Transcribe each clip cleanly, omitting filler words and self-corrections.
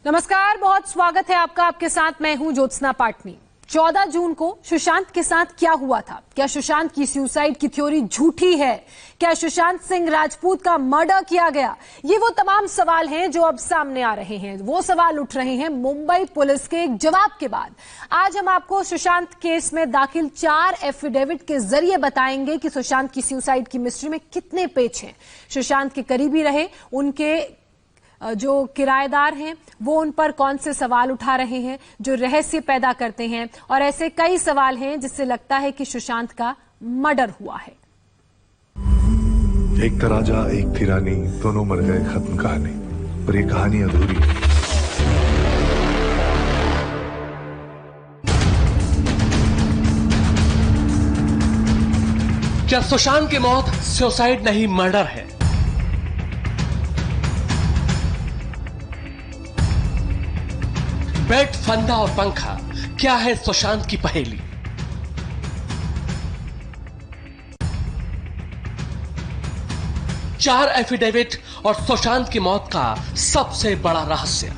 नमस्कार, बहुत स्वागत है आपका। आपके साथ मैं हूं ज्योत्सना पाटनी। 14 जून को सुशांत के साथ क्या हुआ था? क्या सुशांत की सुसाइड की थ्योरी झूठी है? क्या सुशांत सिंह राजपूत का मर्डर किया गया? ये वो तमाम सवाल हैं जो अब सामने आ रहे हैं। वो सवाल उठ रहे हैं मुंबई पुलिस के एक जवाब के बाद। आज हम आपको सुशांत केस में दाखिल 4 एफिडेविट के जरिए बताएंगे कि सुशांत की सुसाइड की मिस्ट्री में कितने पेच हैं। सुशांत के करीबी रहे उनके जो किराएदार हैं वो उन पर कौन से सवाल उठा रहे हैं जो रहस्य पैदा करते हैं, और ऐसे कई सवाल हैं जिससे लगता है कि सुशांत का मर्डर हुआ है। एक था राजा, एक थी रानी, दोनों मर गए, खत्म कहानी। पर ये कहानी अधूरी है। क्या सुशांत की मौत सुसाइड नहीं मर्डर है? बेड, फंदा और पंखा, क्या है सुशांत की पहेली? चार एफिडेविट और सुशांत की मौत का सबसे बड़ा रहस्य।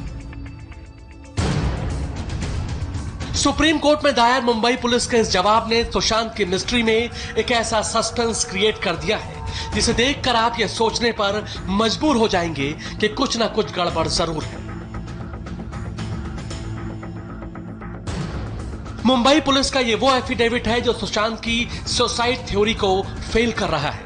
सुप्रीम कोर्ट में दायर मुंबई पुलिस के इस जवाब ने सुशांत की मिस्ट्री में एक ऐसा सस्पेंस क्रिएट कर दिया है जिसे देखकर आप यह सोचने पर मजबूर हो जाएंगे कि कुछ ना कुछ गड़बड़ जरूर है। मुंबई पुलिस का यह वो एफिडेविट है जो सुशांत की सुसाइड थ्योरी को फेल कर रहा है।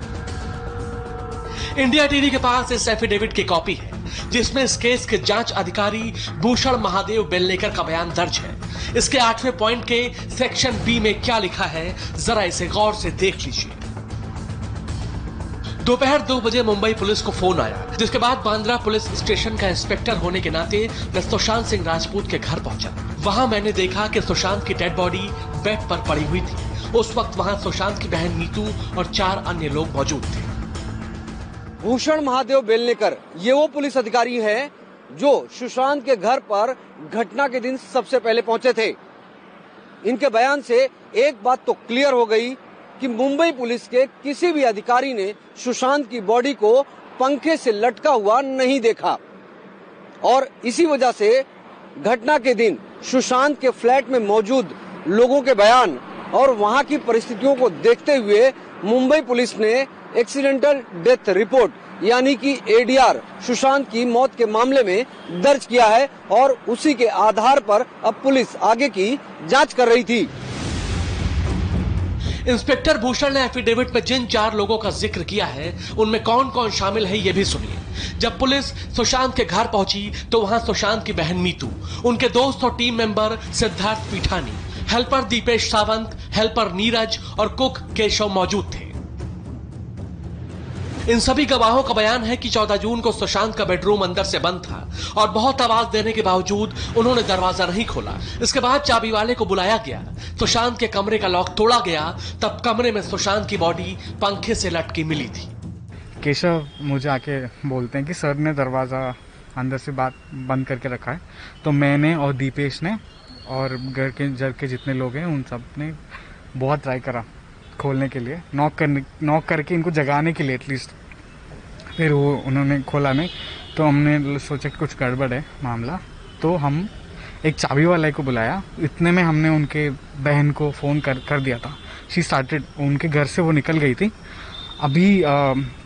इंडिया टीवी के पास इस एफिडेविट की कॉपी है जिसमें इस केस के जांच अधिकारी भूषण महादेव बेलनेकर का बयान दर्ज है। इसके 8वें पॉइंट के सेक्शन बी में क्या लिखा है, जरा इसे गौर से देख लीजिए। दोपहर 2 बजे मुंबई पुलिस को फोन आया, जिसके बाद बांद्रा पुलिस स्टेशन का इंस्पेक्टर होने के नाते मैं सुशांत सिंह राजपूत के घर पहुंचा। वहां मैंने देखा कि सुशांत की डेड बॉडी बेड पर पड़ी हुई थी। उस वक्त वहां सुशांत की बहन नीतू और 4 अन्य लोग मौजूद थे। भूषण महादेव बेलनेकर ये वो पुलिस अधिकारी हैं जो सुशांत के घर पर घटना के दिन सबसे पहले पहुंचे थे। इनके बयान से एक बात तो क्लियर हो गई कि मुंबई पुलिस के किसी भी अधिकारी ने सुशांत की बॉडी को पंखे से लटका हुआ नहीं देखा, और इसी वजह से घटना के दिन सुशांत के फ्लैट में मौजूद लोगों के बयान और वहां की परिस्थितियों को देखते हुए मुंबई पुलिस ने एक्सीडेंटल डेथ रिपोर्ट यानी कि एडीआर सुशांत की मौत के मामले में दर्ज किया है, और उसी के आधार पर अब पुलिस आगे की जांच कर रही थी। इंस्पेक्टर भूषण ने एफिडेविट में जिन 4 लोगों का जिक्र किया है उनमें कौन कौन शामिल है ये भी सुनिए। जब पुलिस सुशांत के घर पहुंची तो वहां सुशांत की बहन मीतू, उनके दोस्त और team member Siddharth Pithani, helper Deepesh Sawant, helper Neeraj और कुक केशव मौजूद थे। इन सभी गवाहों का बयान है कि 14 जून को सुशांत का बेडरूम अंदर से बंद था और बहुत आवाज देने के बावजूद उन्होंने दरवाजा नहीं खोला। इसके बाद चाबी वाले को बुलाया गया, सुशांत के कमरे का लॉक तोड़ा गया, तब कमरे में सुशांत की बॉडी पंखे से लटकी मिली थी। केशव मुझे आके बोलते हैं कि सर ने दरवाज़ा अंदर से बंद करके रखा है। तो मैंने और दीपेश ने और घर के जितने लोग हैं उन सब ने बहुत ट्राई करा खोलने के लिए, नॉक करके इनको जगाने के लिए एटलीस्ट। फिर वो उन्होंने खोला नहीं, तो हमने सोचा कि कुछ गड़बड़ है मामला, तो हम एक चाबी वाले को बुलाया। इतने में हमने उनके बहन को फ़ोन कर दिया था। शी स्टार्टेड, उनके घर से वो निकल गई थी अभी।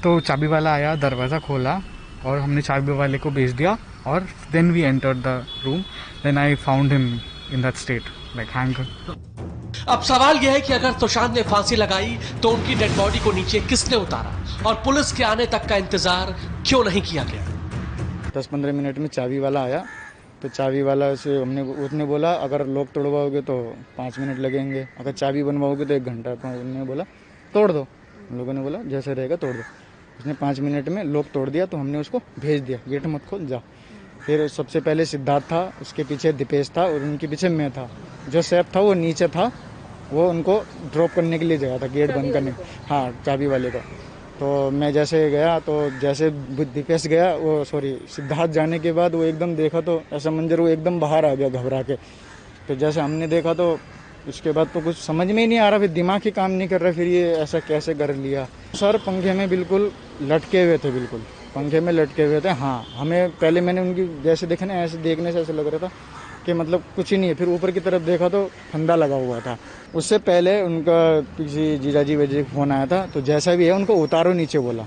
तो चाबी वाला आया, दरवाज़ा खोला और हमने चाबी वाले को भेज दिया, और then we entered the room. Then I found him in that state like hang. अब सवाल यह है कि अगर सुशांत ने फांसी लगाई तो उनकी डेड बॉडी को नीचे किसने उतारा और पुलिस के आने तक का इंतजार क्यों नहीं किया गया? 10-15 मिनट में चाबी वाला आया, तो चाबी वाला से उसने बोला अगर लॉक तोड़वाओगे तो 5 मिनट लगेंगे, अगर चाबी बनवाओगे तो 1 घंटा। तो उन्होंने बोला तोड़ दो। हम लोगों ने बोला जैसे रहेगा तोड़ दो। उसने 5 मिनट में लॉक तोड़ दिया, तो हमने उसको भेज दिया, गेट मत खोल जा। फिर सबसे पहले सिद्धार्थ था, उसके पीछे दीपेश था और उनके पीछे मैं था। जो सैफ था वो नीचे था, वो उनको ड्रॉप करने के लिए जगह था, गेट बंद करने। हाँ, चाबी वाले को। तो मैं जैसे गया, तो जैसे दीपेश गया, वो सिद्धार्थ जाने के बाद वो एकदम देखा तो ऐसा मंजर, वो एकदम बाहर आ गया घबरा के। तो जैसे हमने देखा तो उसके बाद तो कुछ समझ में ही नहीं आ रहा, फिर दिमाग ही काम नहीं कर रहा, फिर ये ऐसा कैसे कर लिया। सर पंखे में बिल्कुल लटके हुए थे बिल्कुल, पंखे में लटके हुए थे। हाँ, हमें पहले मैंने उनकी जैसे देखे ना, ऐसे देखने से ऐसे लग रहा था कि मतलब कुछ ही नहीं है। फिर ऊपर की तरफ देखा तो फंदा लगा हुआ था। उससे पहले उनका किसी जीजाजी वजी फोन आया था, तो जैसा भी है उनको उतारो नीचे बोला।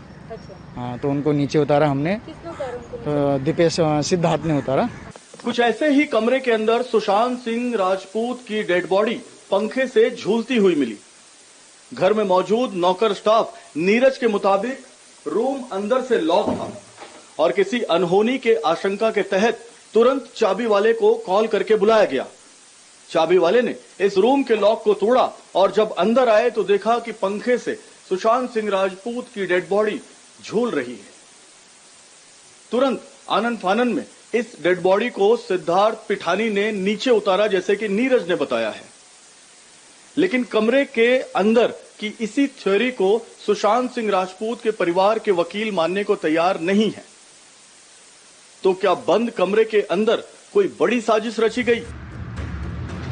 हाँ, तो उनको नीचे उतारा हमने। तो दीपेश सिद्धार्थ ने उतारा। कुछ ऐसे ही कमरे के अंदर सुशांत सिंह राजपूत की डेड बॉडी पंखे से झूलती हुई मिली। घर में मौजूद नौकर स्टाफ नीरज के मुताबिक रूम अंदर से लॉक था और किसी अनहोनी के आशंका के तहत तुरंत चाबी वाले को कॉल करके बुलाया गया। चाबी वाले ने इस रूम के लॉक को तोड़ा और जब अंदर आए तो देखा कि पंखे से सुशांत सिंह राजपूत की डेड बॉडी झूल रही है। तुरंत आनन फानन में इस डेड बॉडी को सिद्धार्थ पिठानी ने नीचे उतारा, जैसे कि नीरज ने बताया है। लेकिन कमरे के अंदर की इसी थ्योरी को सुशांत सिंह राजपूत के परिवार के वकील मानने को तैयार नहीं है। तो क्या बंद कमरे के अंदर कोई बड़ी साजिश रची गई?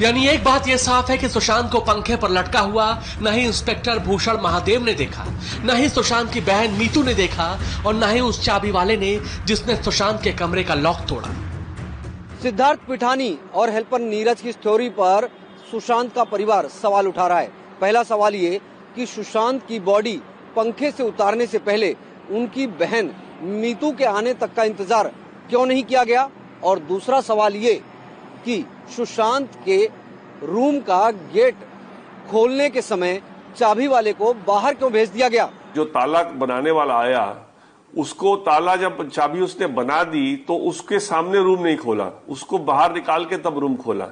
यानी एक बात यह साफ है कि सुशांत को पंखे पर लटका हुआ न ही इंस्पेक्टर भूषण महादेव ने देखा, न ही सुशांत की बहन मीतू ने देखा और न ही उस चाबी वाले ने जिसने सुशांत के कमरे का लॉक तोड़ा। सिद्धार्थ पिठानी और हेल्पर नीरज की थ्योरी पर सुशांत का परिवार सवाल उठा रहा है। पहला सवाल ये कि सुशांत की बॉडी पंखे से उतारने से पहले उनकी बहन मीतू के आने तक का इंतजार क्यों नहीं किया गया, और दूसरा सवाल ये कि सुशांत के रूम का गेट खोलने के समय चाबी वाले को बाहर क्यों भेज दिया गया। जो ताला बनाने वाला आया, उसको ताला जब चाबी उसने बना दी तो उसके सामने रूम नहीं खोला, उसको बाहर निकाल के तब रूम खोला।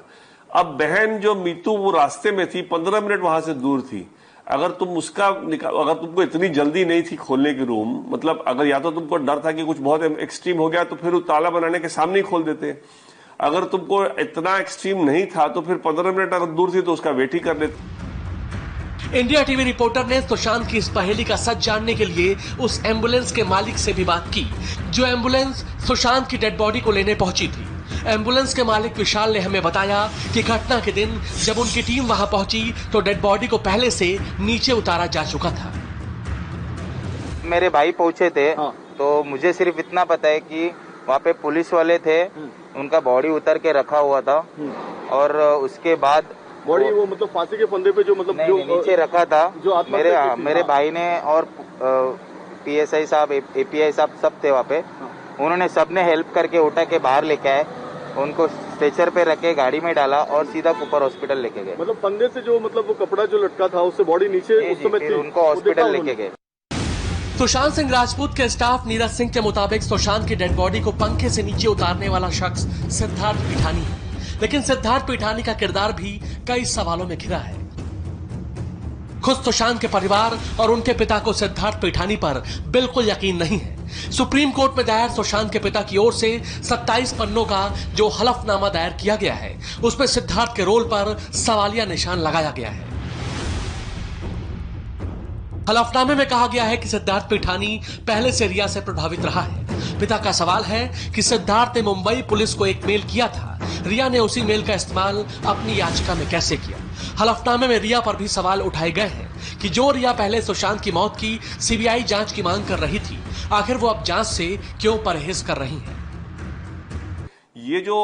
अब बहन जो मीतू वो रास्ते में थी, 15 मिनट वहां से दूर थी। अगर तुमको इतनी जल्दी नहीं थी खोलने की रूम, मतलब अगर या तो तुमको डर था कि कुछ बहुत एक्सट्रीम हो गया तो फिर ताला बनाने के सामने ही खोल देते। अगर तुमको इतना एक्सट्रीम नहीं था तो फिर 15 मिनट अगर दूर थी तो उसका वेट ही कर लेते। इंडिया टीवी रिपोर्टर ने सुशांत की इस पहेली का सच जानने के लिए उस एम्बुलेंस के मालिक से भी बात की, जो एम्बुलेंस सुशांत की डेड बॉडी को लेने पहुंची थी। एम्बुलेंस के मालिक विशाल ने हमें बताया कि घटना के दिन जब उनकी टीम वहां पहुंची तो डेड बॉडी को पहले से नीचे उतारा जा चुका था। मेरे भाई पहुंचे थे। हाँ। तो मुझे सिर्फ इतना पता है कि वहाँ पे पुलिस वाले थे, उनका बॉडी उतर के रखा हुआ था और उसके बाद बॉडी वो मतलब फांसी के फंदे पे जो मतलब नहीं, जो नीचे रखा था, जो मेरे भाई ने और PSI साहब, API साहब सब थे वहाँ पे। उन्होंने सबने हेल्प करके उठा के बाहर लेके आए, उनको स्ट्रेचर पे रखे गाड़ी में डाला और सीधा कुपर हॉस्पिटल लेके गए। मतलब फंदे से जो मतलब वो कपड़ा जो लटका था उससे बॉडी नीचे उस समय उनको हॉस्पिटल लेके गए। सुशांत सिंह राजपूत के स्टाफ नीरज सिंह के मुताबिक सुशांत की डेड बॉडी को पंखे से नीचे उतारने वाला शख्स सिद्धार्थ पिठानी है, लेकिन सिद्धार्थ पिठानी का किरदार भी कई सवालों में घिरा है। खुद सुशांत के परिवार और उनके पिता को सिद्धार्थ पिठानी पर बिल्कुल यकीन नहीं है। सुप्रीम कोर्ट में दायर सुशांत के पिता की ओर से 27 पन्नों का जो हलफनामा दायर किया गया है, उसमें सिद्धार्थ के रोल पर सवालिया निशान लगाया गया है। हलफनामे में कहा गया है कि सिद्धार्थ पिठानी पहले से रिया से प्रभावित रहा है। पिता का सवाल है कि सिद्धार्थ ने मुंबई पुलिस को एक मेल किया था, रिया ने उसी मेल का इस्तेमाल अपनी याचिका में कैसे किया। हलफनामे में रिया पर भी सवाल उठाए गए हैं कि जो रिया पहले सुशांत की मौत की CBI जांच की मांग कर रही थी, आखिर वो अब जांच से क्यों परहेज कर रही हैं। ये जो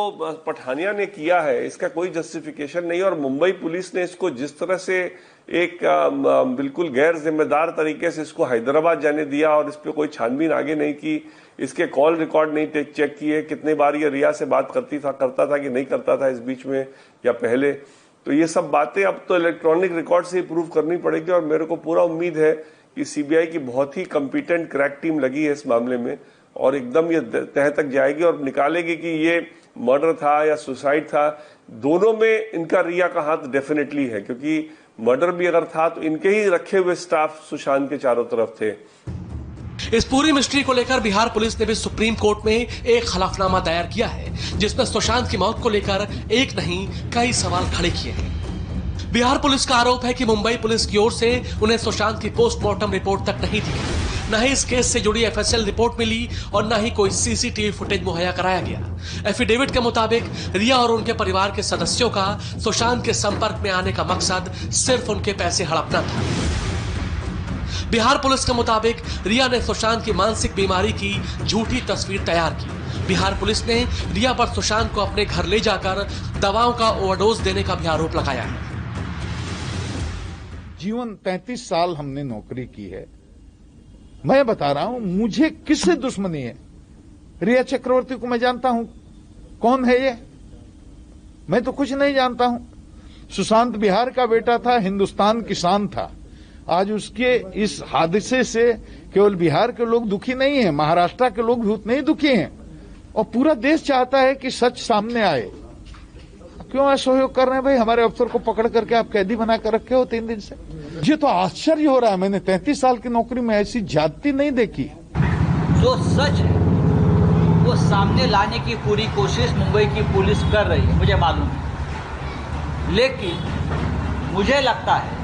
पठानिया ने किया है इसका कोई जस्टिफिकेशन नहीं, और मुंबई पुलिस ने इसको जिस तरह से एक बिल्कुल गैर जिम्मेदार तरीके से इसको हैदराबाद जाने दिया और इस पे कोई छानबीन आगे नहीं की, इसके कॉल रिकॉर्ड नहीं चेक किए, कितने बार ये रिया से बात करता था कि नहीं करता था इस बीच में या पहले, तो ये सब बातें अब तो इलेक्ट्रॉनिक रिकॉर्ड से ही प्रूव करनी पड़ेगी। और मेरे को पूरा उम्मीद है कि CBI की बहुत ही कंपिटेंट क्रैक टीम लगी है इस मामले में और एकदम ये तह तक जाएगी और निकालेगी कि ये मर्डर था या सुसाइड था। दोनों में इनका रिया का हाथ डेफिनेटली है, क्योंकि मर्डर भी अगर था तो इनके ही रखे हुए स्टाफ सुशांत के चारों तरफ थे। इस पूरी मिस्ट्री को लेकर बिहार पुलिस ने भी सुप्रीम कोर्ट में एक हलफनामा दायर किया है, जिसमें सुशांत की मौत को लेकर एक नहीं कई सवाल खड़े किए हैं। बिहार पुलिस का आरोप है कि मुंबई पुलिस की ओर से उन्हें सुशांत की पोस्टमार्टम रिपोर्ट तक नहीं दी गई, न ही इस केस से जुड़ी FSL रिपोर्ट मिली और न ही कोई CCTV फुटेज मुहैया कराया गया। एफिडेविट के मुताबिक रिया और उनके परिवार के सदस्यों का सुशांत के संपर्क में आने का मकसद सिर्फ उनके पैसे हड़पना था। बिहार पुलिस के मुताबिक रिया ने सुशांत की मानसिक बीमारी की झूठी तस्वीर तैयार की। बिहार पुलिस ने रिया पर सुशांत को अपने घर ले जाकर दवाओं का ओवरडोज देने का भी आरोप लगाया है। जीवन 33 साल हमने नौकरी की है। मैं बता रहा हूं, मुझे किससे दुश्मनी है? रिया चक्रवर्ती को मैं जानता हूं, कौन है ये? मैं तो कुछ नहीं जानता हूं। सुशांत बिहार का बेटा था, हिंदुस्तान की शान था। आज उसके इस हादसे से केवल बिहार के लोग दुखी नहीं हैं, महाराष्ट्र के लोग भी उतने ही दुखी हैं और पूरा देश चाहता है कि सच सामने आए। क्यों असहयोग कर रहे हैं भाई? हमारे अफसर को पकड़ करके आप कैदी बना कर रखे हो 3 दिन से। मुझे तो आश्चर्य हो रहा है, मैंने 33 साल की नौकरी में ऐसी ज्यादती नहीं देखी। जो सच है वो सामने लाने की पूरी कोशिश मुंबई की पुलिस कर रही है, मुझे मालूम है। लेकिन मुझे लगता है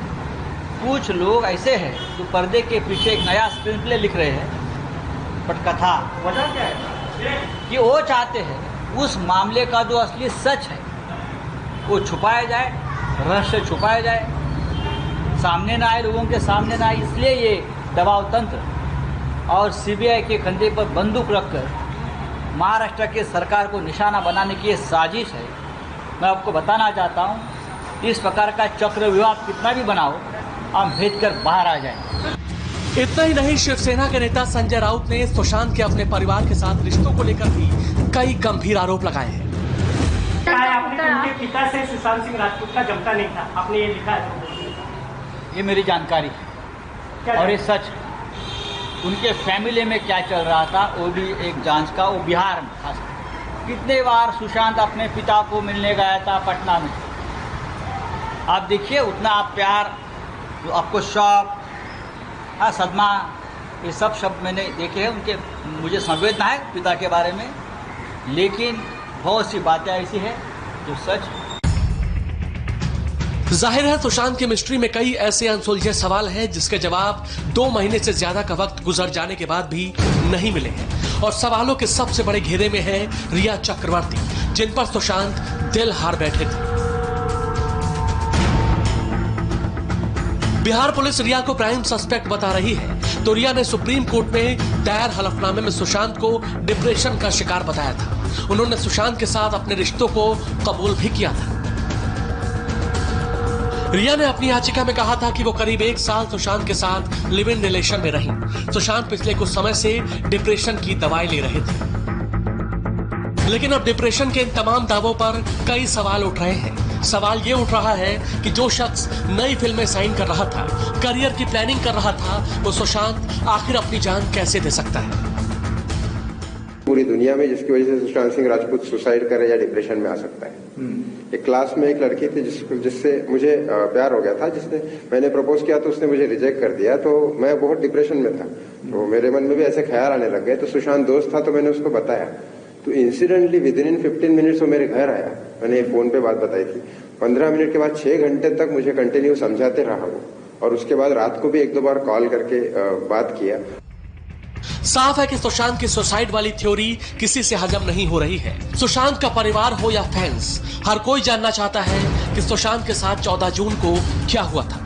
कुछ लोग ऐसे हैं जो पर्दे के पीछे एक नया स्क्रीन प्ले लिख रहे हैं पटकथा। वजह क्या है कि वो चाहते हैं उस मामले का जो असली सच है वो छुपाया जाए, रहस्य छुपाया जाए, सामने ना आए, लोगों के सामने ना आए। इसलिए ये दबाव तंत्र और सीबीआई के कंधे पर बंदूक रखकर महाराष्ट्र के सरकार को निशाना बनाने की ये साजिश है। मैं आपको बताना चाहता हूँ, इस प्रकार का चक्रव्यूह कितना भी बनाओ, हम भेज कर बाहर आ जाएं। इतना ही नहीं, शिवसेना के नेता संजय राउत ने सुशांत के अपने परिवार के साथ रिश्तों को लेकर भी कई गंभीर आरोप लगाए हैं। आपने उनके पिता से सुशांत सिंह राजपूत का जमता नहीं था, आपने ये लिखा है। ये मेरी जानकारी है और ये सच है। उनके फैमिली में क्या चल रहा था वो भी एक जांच का, वो बिहार में खास कितने बार सुशांत अपने पिता को मिलने गया था पटना में। आप देखिए उतना आप प्यार, जो आपको शौक, सदमा, ये सब शब्द मैंने देखे हैं उनके। मुझे संवेदना है पिता के बारे में, लेकिन बहुत सी बातें ऐसी है जो सच है। जाहिर है सुशांत की मिस्ट्री में कई ऐसे अनसुलझे सवाल हैं जिसके जवाब 2 महीने से ज्यादा का वक्त गुजर जाने के बाद भी नहीं मिले हैं। और सवालों के सबसे बड़े घेरे में है रिया चक्रवर्ती, जिन पर सुशांत दिल हार बैठे थे। बिहार पुलिस रिया को प्राइम सस्पेक्ट बता रही है, तो रिया ने सुप्रीम कोर्ट में दायर हलफनामे में सुशांत को डिप्रेशन का शिकार बताया था। उन्होंने सुशांत के साथ अपने रिश्तों को कबूल भी किया था। रिया ने अपनी याचिका में कहा था कि वो करीब 1 साल सुशांत के साथ लिव इन रिलेशन में रही। सुशांत पिछले कुछ समय से डिप्रेशन की दवाई ले रहे थे, लेकिन अब डिप्रेशन के इन तमाम दावों पर कई सवाल उठ रहे हैं। सवाल ये उठ रहा है कि जो शख्स नई फिल्में साइन कर रहा था, करियर की प्लानिंग कर रहा था, वो सुशांत आखिर अपनी जान कैसे दे सकता है? पूरी दुनिया में जिसकी वजह से सुशांत सिंह राजपूत सुसाइड करे या डिप्रेशन में आ सकता है। एक क्लास में एक लड़की थी जिससे मुझे प्यार हो गया था, जिसने मैंने प्रपोज किया तो उसने मुझे रिजेक्ट कर दिया, तो मैं बहुत डिप्रेशन में था। तो मेरे मन में भी ऐसे ख्याल आने लग गए। तो सुशांत दोस्त था, तो मैंने उसको बताया। तो इंसिडेंटली विद इन 15 मिनट्स वो मेरे घर आया। मैंने फोन पे बात बताई थी। 15 मिनट के बाद 6 घंटे तक मुझे कंटिन्यू समझाते रहा वो, और उसके बाद रात को भी 1-2 बार कॉल करके बात किया। साफ है कि सुशांत की सुसाइड वाली थ्योरी किसी से हजम नहीं हो रही है। सुशांत का परिवार हो या फैंस, हर कोई जानना चाहता है कि सुशांत के साथ 14 जून को क्या हुआ था।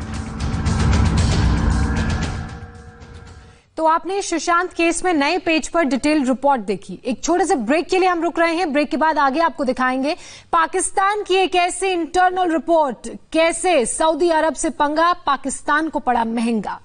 तो आपने सुशांत केस में नए पेज पर डिटेल रिपोर्ट देखी। एक छोटे से ब्रेक के लिए हम रुक रहे हैं। ब्रेक के बाद आगे आपको दिखाएंगे पाकिस्तान की एक ऐसी इंटरनल रिपोर्ट, कैसे सऊदी अरब से पंगा पाकिस्तान को पड़ा महंगा।